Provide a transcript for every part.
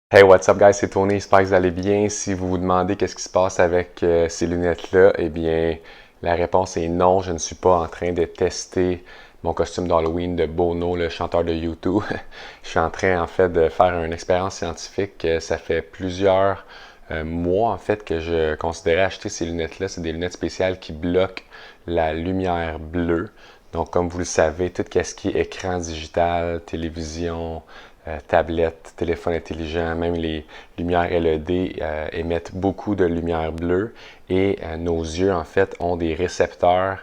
Hey, what's up guys, c'est Tony, j'espère que vous allez bien. Si vous vous demandez qu'est-ce qui se passe avec ces lunettes-là, eh bien, la réponse est non, je ne suis pas en train de tester mon costume d'Halloween de Bono, le chanteur de U2. Je suis en train, en fait, de faire une expérience scientifique. Ça fait plusieurs mois, en fait, que je considérais acheter ces lunettes-là. C'est des lunettes spéciales qui bloquent la lumière bleue. Donc, comme vous le savez, tout ce qui est écran digital, télévision, tablette, téléphone intelligent, même les lumières LED émettent beaucoup de lumière bleue et nos yeux, en fait, ont des récepteurs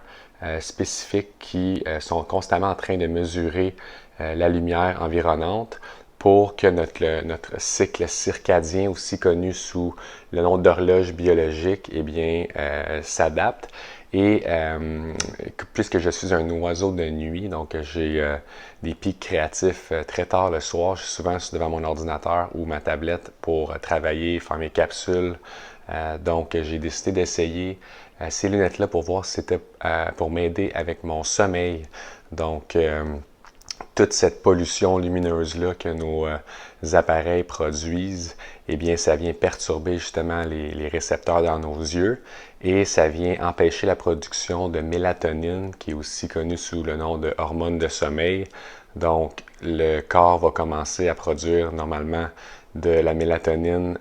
spécifiques qui sont constamment en train de mesurer la lumière environnante pour que notre cycle circadien, aussi connu sous le nom d'horloge biologique, eh bien, s'adapte. Et puisque je suis un oiseau de nuit, donc j'ai des pics créatifs très tard le soir, je suis souvent devant mon ordinateur ou ma tablette pour travailler, faire mes capsules. Donc j'ai décidé d'essayer ces lunettes-là pour voir si c'était pour m'aider avec mon sommeil. Donc toute cette pollution lumineuse-là que nos appareils produisent, eh bien, ça vient perturber justement les récepteurs dans nos yeux et ça vient empêcher la production de mélatonine, qui est aussi connue sous le nom de hormone de sommeil. Donc, le corps va commencer à produire normalement de la mélatonine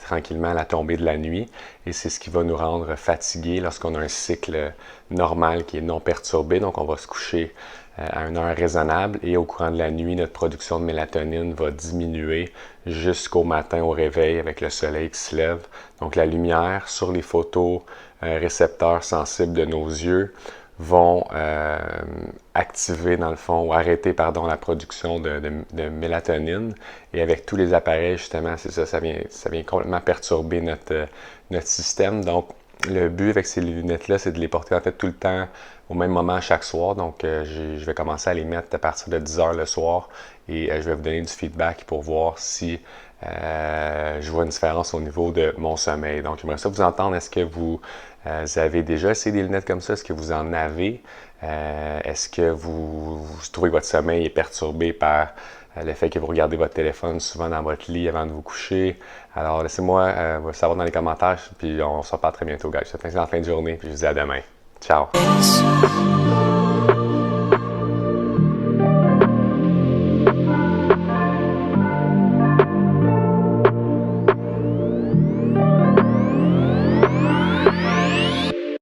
tranquillement à la tombée de la nuit et c'est ce qui va nous rendre fatigués lorsqu'on a un cycle normal qui est non perturbé. Donc, on va se coucher à une heure raisonnable et au courant de la nuit, notre production de mélatonine va diminuer jusqu'au matin au réveil avec le soleil qui se lève. Donc la lumière sur les photos récepteurs sensibles de nos yeux vont activer dans le fond ou arrêter pardon la production de mélatonine et avec tous les appareils justement c'est ça, ça vient complètement perturber notre système. Donc le but avec ces lunettes-là, c'est de les porter en fait tout le temps au même moment chaque soir. Donc, je vais commencer à les mettre à partir de 10 heures le soir et je vais vous donner du feedback pour voir si je vois une différence au niveau de mon sommeil. Donc, j'aimerais ça vous entendre. Est-ce que vous avez déjà essayé des lunettes comme ça? Est-ce que vous en avez? Est-ce que vous trouvez que votre sommeil est perturbé par le fait que vous regardez votre téléphone souvent dans votre lit avant de vous coucher? Alors, laissez-moi savoir dans les commentaires, puis on se reparle très bientôt, guys. Je vous souhaite une excellente fin de journée, puis je vous dis à demain. Ciao!